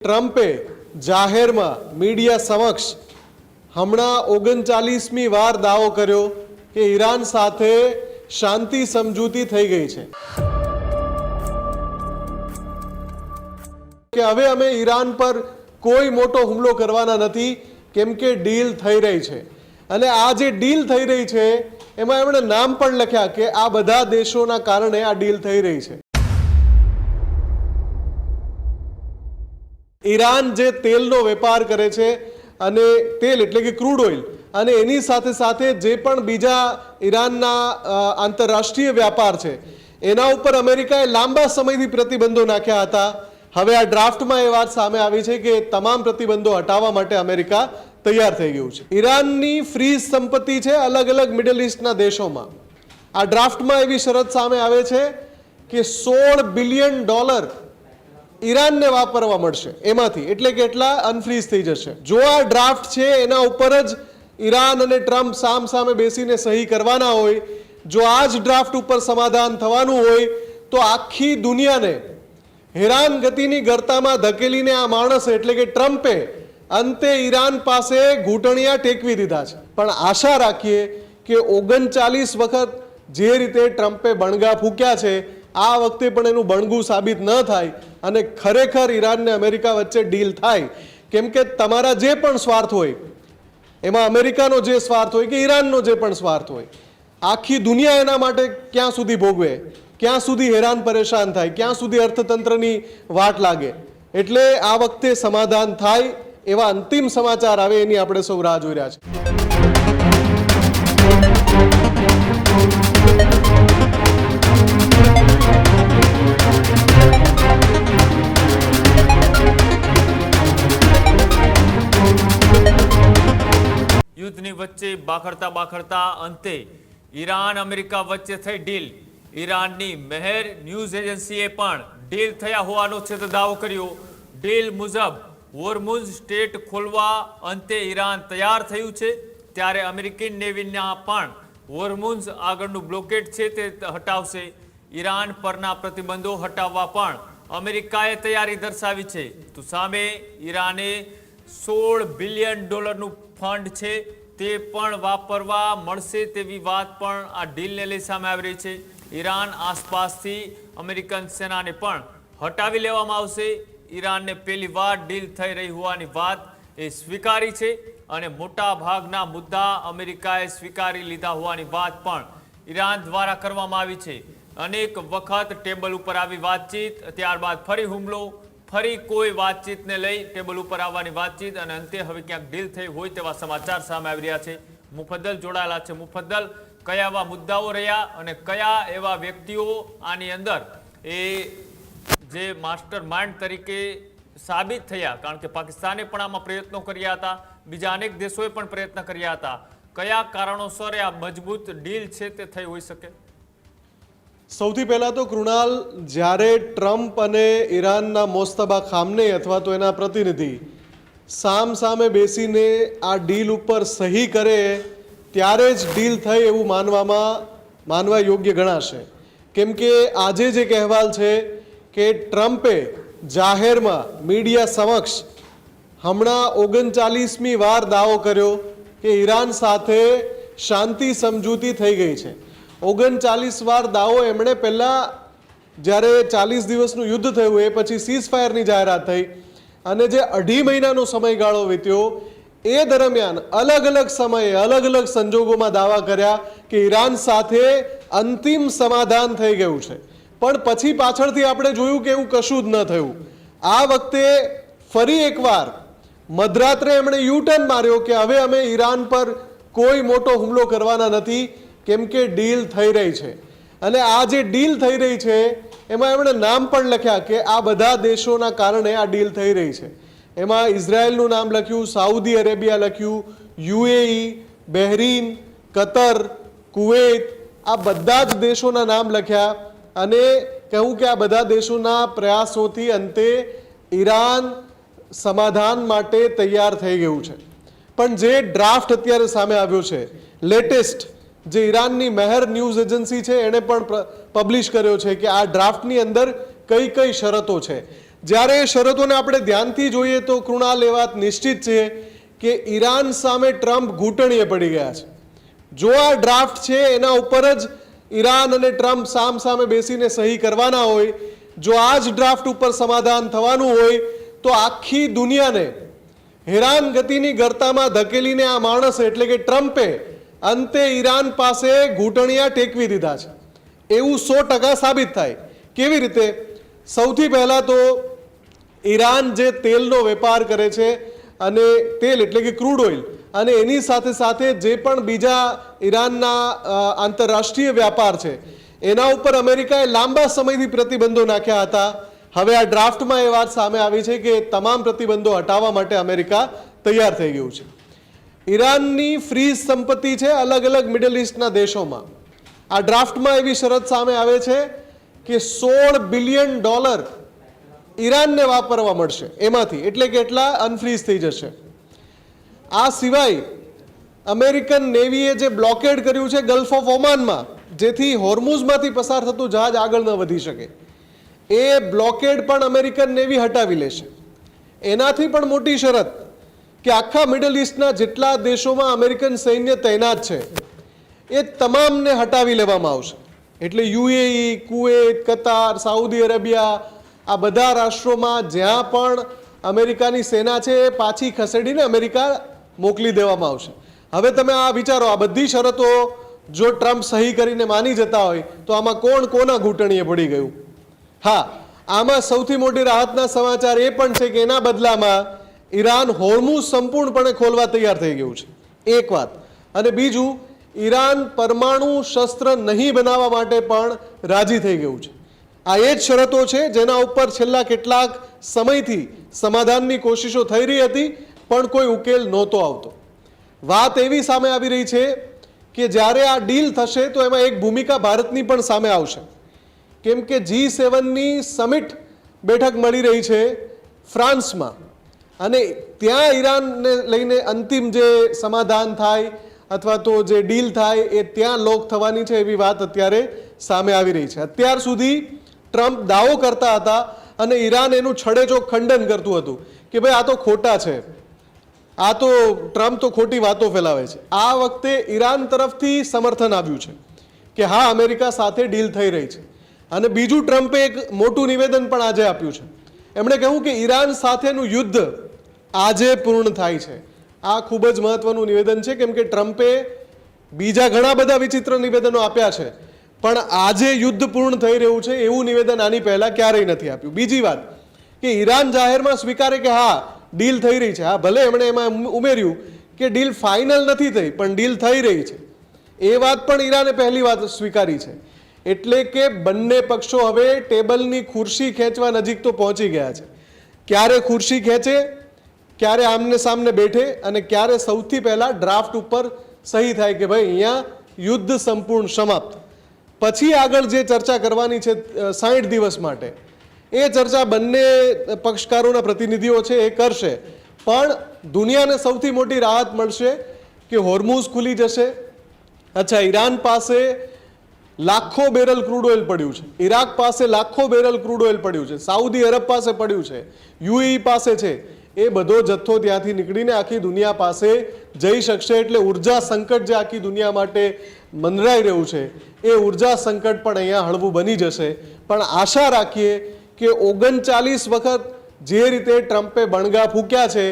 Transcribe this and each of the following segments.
ટ્રમ્પે જાહેરમાં મીડિયા સમક્ષ હમણાં 39મી વાર દાવો કર્યો કે ઈરાન સાથે શાંતિ સમજૂતી થઈ ગઈ છે કે હવે અમે ઈરાન પર કોઈ મોટો હુમલો કરવાના નથી કેમ કે ડીલ થઈ રહી છે અને આ જે ડીલ થઈ રહી છે એમાં એમણે નામ પણ લખ્યા કે આ બધા દેશોના કારણે આ ડીલ થઈ રહી છે। ઈરાન જે તેલનો વેપાર કરે છે અને તેલ એટલે કે ક્રૂડ ઓઇલ અને એની સાથે સાથે જે પણ બીજા ઈરાનના આંતરરાષ્ટ્રીય વ્યાપાર છે એના ઉપર અમેરિકાએ લાંબા સમયથી પ્રતિબંધો નાખ્યા હતા। હવે આ ડ્રાફ્ટમાં એ વાત સામે આવી છે કે તમામ પ્રતિબંધો હટાવવા માટે અમેરિકા તૈયાર થઈ ગયું છે। ઈરાનની ફ્રીઝ સંપત્તિ છે અલગ અલગ મિડલ ઈસ્ટના દેશોમાં। આ ડ્રાફ્ટમાં એવી શરત સામે આવે છે કે $16 બિલિયન ઈરાનને વાપરવા મળશે એમાંથી, એટલે કે એટલા અનફ્રીઝ થઈ જશે। જો આ ડ્રાફ્ટ છે એના ઉપર જ ઈરાન અને ટ્રમ્પ સામ સામે બેસીને સહી કરવાના હોય, જો આ જ ડ્રાફ્ટ ઉપર સમાધાન થવાનું હોય તો આખી દુનિયાને હેરાનગતિની ગર્તામાં ધકેલીને આ માણસ એટલે કે ટ્રમ્પે અંતે ઈરાન પાસે ઘૂંટણિયા ટેકવી દીધા છે। પણ આશા રાખીએ કે 39 વખત જે રીતે ટ્રમ્પે બણગા ફૂક્યા છે આ વખતે પણ એનું બણગું સાબિત ન થાય અને ખરેખર ઈરાન ને અમેરિકા વચ્ચે ડીલ થાય। કેમ કે તમારા જે પણ સ્વાર્થ હોય એમાં અમેરિકાનો જે સ્વાર્થ હોય કે ઈરાનનો જે પણ સ્વાર્થ હોય, આખી દુનિયા એના માટે ક્યાં સુધી ભોગવે, ક્યાં સુધી હેરાન પરેશાન થાય, ક્યાં સુધી અર્થતંત્રની વાટ લાગે। એટલે આ વખતે સમાધાન થાય એવા અંતિમ સમાચાર આવે એની આપણે સૌ રાહ જોઈ રહ્યા છીએ। યુદ્ધની વચ્ચે બાખડતા અંતે ઈરાન અમેરિકા વચ્ચે થઈ ડીલ। ઈરાનની મેહર ન્યૂઝ એજન્સીએ પણ ડીલ થયા હોવાનો છે તો દાવો કર્યો। ડીલ મુજબ હોર્મુઝ સ્ટ્રેટ ખોલવા અંતે ઈરાન તૈયાર થયું છે, ત્યારે અમેરિકન નેવીના પણ હોર્મુઝ આગળનું બ્લોકેડ છે તે હટાવશે। ઈરાન પરના પ્રતિબંધો હટાવવા પણ અમેરિકાએ તૈયારી દર્શાવી છે, તો સામે ઈરાને $16 બિલિયન ફંડ છે તે પણ વાપરવા મળશે તેવી વાત પણ આ ડીલને લઈ સામે આવી રહી છે। ઈરાન આસપાસથી અમેરિકન સેનાને પણ હટાવી લેવામાં આવશે। ઈરાનને પહેલી વાર ડીલ થઈ રહી હોવાની વાત એ સ્વીકારી છે અને મોટા ભાગના મુદ્દા અમેરિકાએ સ્વીકારી લીધા હોવાની વાત પણ ઈરાન દ્વારા કરવામાં આવી છે। અનેક વખત ટેબલ ઉપર આવી વાતચીત, ત્યારબાદ ફરી હુમલો, ફરી કોઈ વાતચીતને લઈ ટેબલ ઉપર આવવાની વાતચીત અને અંતે હવે ક્યાંક ડીલ થઈ હોય તેવા સમાચાર સામે આવી રહ્યા છે। મુફદ્દલ જોડાયેલા છે। મુફદ્દલ, કયા એવા મુદ્દાઓ રહ્યા અને કયા એવા વ્યક્તિઓ આની અંદર એ જે માસ્ટર માઇન્ડ તરીકે સાબિત થયા, કારણ કે પાકિસ્તાને પણ આમાં પ્રયત્નો કર્યા હતા, બીજા અનેક દેશોએ પણ પ્રયત્ન કર્યા હતા, કયા કારણોસર આ મજબૂત ડીલ છે તે થઈ હોઈ શકે? સૌથી પહેલા તો કૃણાલ, જ્યારે ટ્રમ્પ અને ઈરાનના મોસ્તબા ખામનેઈ અથવા તો એના પ્રતિનિધિ સામ સામે બેસીને આ ડીલ ઉપર સહી કરે ત્યારે જ ડીલ થઈ એવું માનવા યોગ્ય ગણાશે। કેમ કે આજે જે કહેવાલ છે કે ટ્રમ્પે જાહેરમાં મીડિયા સમક્ષ હમણાં 39મી વાર દાવો કર્યો કે ઈરાન સાથે શાંતિ સમજૂતી થઈ ગઈ છે। 39 વાર દાવો એમણે પહેલાં જ્યારે 40 દિવસનું યુદ્ધ થયું એ પછી સીઝ ફાયરની જાહેરાત થઈ અને જે 2.5 મહિનાનો સમયગાળો વીત્યો એ દરમિયાન અલગ અલગ સમયે અલગ અલગ સંજોગોમાં દાવા કર્યા કે ઈરાન સાથે અંતિમ સમાધાન થઈ ગયું છે, પણ પછી પાછળથી આપણે જોયું કે એવું કશું જ ન થયું। આ વખતે ફરી એકવાર મધરાત્રે એમણે યુટર્ન માર્યો કે હવે અમે ઈરાન પર કોઈ મોટો હુમલો કરવાના નથી કેમ કે ડીલ થઈ રહી છે અને આ જે ડીલ થઈ રહી છે એમાં એમણે નામ પણ લખ્યા કે આ બધા દેશોના કારણે આ ડીલ થઈ રહી છે। એમાં ઇઝરાયલનું નામ લખ્યું, સાઉદી અરેબિયા લખ્યું, યુએઈ, બહેરીન, કતર, કુવૈત, આ બધા જ દેશોના નામ લખ્યા અને કહ્યું કે આ બધા દેશોના પ્રયાસોથી અંતે ઈરાન સમાધાન માટે તૈયાર થઈ ગયું છે। પણ જે ડ્રાફ્ટ અત્યારે સામે આવ્યો છે લેટેસ્ટ, જે ઈરાનની મેહર ન્યૂઝ એજન્સી છે એણે પણ પબ્લિશ કર્યો છે કે આ ડ્રાફ્ટની અંદર કઈ કઈ શરતો છે। જ્યારે એ શરતોને આપણે ધ્યાનથી જોઈએ તો કૃણાલ એ વાત નિશ્ચિત છે કે ઈરાન સામે ટ્રમ્પ ઘૂંટણીએ પડી ગયા છે. જો આ ડ્રાફ્ટ છે એના ઉપર જ ઈરાન અને ટ્રમ્પ સામ બેસીને સહી કરવાના હોય, જો આ જ ડ્રાફ્ટ ઉપર સમાધાન થવાનું હોય તો આખી દુનિયાને હેરાનગતિની ગર્તામાં ધકેલીને આ માણસ એટલે કે ટ્રમ્પે અંતે ઈરાન પાસે ઘૂંટણિયા ટેકવી દીધા છે એવું 100% સાબિત થાય. કેવી રીતે? સૌથી પહેલાં તો ઈરાન જે તેલનો વેપાર કરે છે અને તેલ એટલે કે ક્રૂડ ઓઇલ અને એની સાથે સાથે જે પણ બીજા ઈરાનના આંતરરાષ્ટ્રીય વ્યાપાર છે એના ઉપર અમેરિકાએ લાંબા સમયથી પ્રતિબંધો નાખ્યા હતા. હવે આ ડ્રાફ્ટમાં એ વાત સામે આવી છે કે તમામ પ્રતિબંધો હટાવવા માટે અમેરિકા તૈયાર થઈ ગયું છે. ઈરાનની ફ્રીઝ સંપત્તિ છે અલગ અલગ મિડલ ઇસ્ટના દેશોમાં. આ ડ્રાફ્ટમાં એવી શરત સામે આવે છે કે $16 બિલિયન ઈરાનને વાપરવા મળશે એમાંથી, એટલે કેટલા અનફ્રીઝ થઈ જશે. આ સિવાય અમેરિકન નેવીએ જે બ્લોકેડ કર્યું છે ગલ્ફ ઓફ ઓમાનમાં, જેથી હોર્મુઝમાંથી પસાર થતું જહાજ આગળ ન વધી શકે, એ બ્લોકેડ પણ અમેરિકન નેવી હટાવી લેશે. એનાથી પણ મોટી શરત કે આખા મિડલ ઇસ્ટના જેટલા દેશોમાં અમેરિકન સૈન્ય તૈનાત છે એ તમામને હટાવી લેવામાં આવશે. એટલે યુએઈ, કુવેત, કતાર, સાઉદી અરેબિયા, આ બધા રાષ્ટ્રોમાં જ્યાં પણ અમેરિકાની સેના છે એ પાછી ખસેડીને અમેરિકા મોકલી દેવામાં આવશે. હવે તમે આ વિચારો, આ બધી શરતો જો ટ્રમ્પ સહી કરીને માની જતા હોય તો આમાં કોણ કોના ઘૂંટણીએ પડી ગયું? હા, આમાં સૌથી મોટી રાહતના સમાચાર એ પણ છે કે એના બદલામાં ઈરાન હોર્મુઝ સંપૂર્ણપણે ખોલવા તૈયાર થઈ ગયું છે, એક વાત. અને બીજું, ઈરાન પરમાણુ શસ્ત્ર નહીં બનાવવા માટે પણ રાજી થઈ ગયું છે. આ એ જ શરતો છે જેના ઉપર છેલ્લા કેટલાક સમયથી સમાધાનની કોશિશો થઈ રહી હતી પણ કોઈ ઉકેલ નહોતો આવતો. વાત એવી સામે આવી રહી છે કે જ્યારે આ ડીલ થશે તો એમાં એક ભૂમિકા ભારતની પણ સામે આવશે, કેમ કે G7ની સમિટ બેઠક મળી રહી છે ફ્રાન્સમાં અને ત્યાં ઈરાનને લઈને અંતિમ જે સમાધાન થાય અથવા તો જે ડીલ થાય એ ત્યાં લોક થવાની છે એવી વાત અત્યારે સામે આવી રહી છે. અત્યાર સુધી ટ્રમ્પ દાવો કરતા હતા અને ઈરાન એનું છડેચોક ખંડન કરતું હતું કે ભાઈ આ તો ખોટા છે, આ તો ટ્રમ્પ તો ખોટી વાતો ફેલાવે છે. આ વખતે ઈરાન તરફથી સમર્થન આવ્યું છે કે હા, અમેરિકા સાથે ડીલ થઈ રહી છે. અને બીજું, ટ્રમ્પે એક મોટું નિવેદન પણ આજે આપ્યું છે. એમણે કહ્યું કે ઈરાન સાથેનું યુદ્ધ આજે પૂર્ણ થાય છે. આ ખૂબ જ મહત્વનું નિવેદન છે કેમ કે ટ્રમ્પે બીજા ઘણા બધા વિચિત્ર નિવેદનો આપ્યા છે પણ આજે યુદ્ધ પૂર્ણ થઈ રહ્યું છે એવું નિવેદન આની પહેલા ક્યારેય નથી આપ્યું. બીજી વાત કે ઈરાન જાહેરમાં સ્વીકારે કે હા ડીલ થઈ રહી છે. હા, ભલે એમણે એમાં ઉમેર્યું કે ડીલ ફાઇનલ નથી થઈ પણ ડીલ થઈ રહી છે, એ વાત પણ ઈરાને પહેલી વાત સ્વીકારી છે. એટલે કે બંને પક્ષો હવે ટેબલની ખુરશી ખેંચવા નજીક તો પહોંચી ગયા છે. ક્યારે ખુરશી ખેંચે, ક્યારે આમને સામને બેઠે અને ક્યારે સૌથી પહેલા ડ્રાફ્ટ ઉપર સહી થાય કે ભાઈ અહીંયા યુદ્ધ સંપૂર્ણ સમાપ્ત. પછી આગળ જે ચર્ચા કરવાની છે 60 દિવસ માટે, એ ચર્ચા બંને પક્ષકારોના પ્રતિનિધિઓ છે એ કરશે. પણ દુનિયાને સૌથી મોટી રાહત મળશે કે હોર્મુઝ ખુલી જશે. અચ્છા, ઈરાન પાસે લાખો બેરલ ક્રૂડ ઓઇલ પડ્યું છે, ઈરાક પાસે લાખો બેરલ ક્રૂડ ઓઇલ પડ્યું છે, સાઉદી અરબ પાસે પડ્યું છે, યુએઈ પાસે છે. એ બધો જથ્થો ત્યાંથી નીકળીને આખી દુનિયા પાસે જઈ શકશે. એટલે ઉર્જા સંકટ જે આખી દુનિયા માટે મંદરાઈ રહ્યું છે એ ઉર્જા સંકટ પણ અહીંયા હળવું બની જશે. પણ આશા રાખીએ કે 39 વખત જે રીતે ટ્રમ્પે બણગા ફૂક્યા છે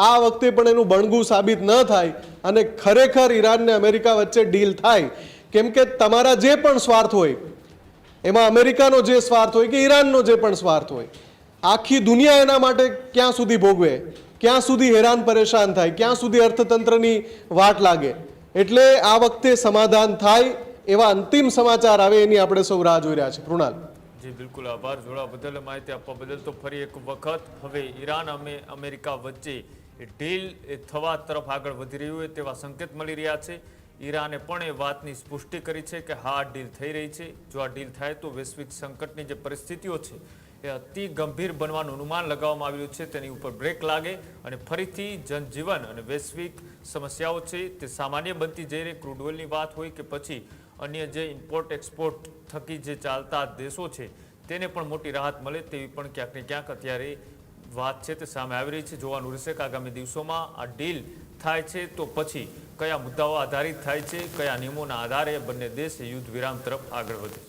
આ વખતે પણ એનું બણગું સાબિત ન થાય અને ખરેખર ઈરાન ને અમેરિકા વચ્ચે ડીલ થાય. કેમ કે તમારા જે પણ સ્વાર્થ હોય, એમાં અમેરિકાનો જે સ્વાર્થ હોય કે ઈરાનનો જે પણ સ્વાર્થ હોય, આખી દુનિયા એના માટે ક્યાં સુધી ભોગવે, ક્યાં સુધી હેરાન પરેશાન થાય, ક્યાં સુધી અર્થતંત્રની વાટ લાગે. એટલે આ વખતે સમાધાન થાય એવા અંતિમ સમાચાર આવે એની આપણે સૌ રાહ જોઈ રહ્યા છે. કૃણાલ. જી બિલકુલ, આભાર જોડાવા બદલ, માહિતી આપવા બદલ. તો ફરી એક વખત હવે ઈરાન અને અમેરિકા વચ્ચે ડીલ થવા તરફ આગળ વધી રહ્યું હોય તેવા સંકેત મળી રહ્યા છે. ઈરાને પણ એ વાતની પુષ્ટિ કરી છે કે હા ડીલ થઈ રહી છે. જો આ ડીલ થાય તો વૈશ્વિક સંકટની જે પરિસ્થિતિઓ છે એ અતિ ગંભીર બનવાનું અનુમાન લગાવવામાં આવ્યું છે, તેની ઉપર બ્રેક લાગે અને ફરીથી જનજીવન અને વૈશ્વિક સમસ્યાઓ છે તે સામાન્ય બનતી જઈ રહી. ક્રૂડ ઓઇલની વાત હોય કે પછી અન્ય જે ઇમ્પોર્ટ એક્સપોર્ટ થકી જે ચાલતા દેશો છે તેને પણ મોટી રાહત મળે તેવી પણ ક્યાંક ને ક્યાંક અત્યારે વાત છે તે સામે આવી રહી છે. જોવાનું રહેશે કે આગામી દિવસોમાં આ ડીલ થાય છે તો પછી કયા મુદ્દાઓ આધારિત થાય છે, કયા નિયમોના આધારે બંને દેશ યુદ્ધ વિરામ તરફ આગળ વધે છે.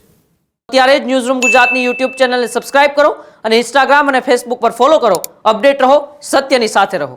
અત્યારે જ ન્યૂઝરૂમ ગુજરાતની યુટ્યુબ ચેનલને સબસ્ક્રાઇબ કરો અને ઇન્સ્ટાગ્રામ અને ફેસબુક પર ફોલો કરો. અપડેટ રહો, સત્યની સાથે રહો.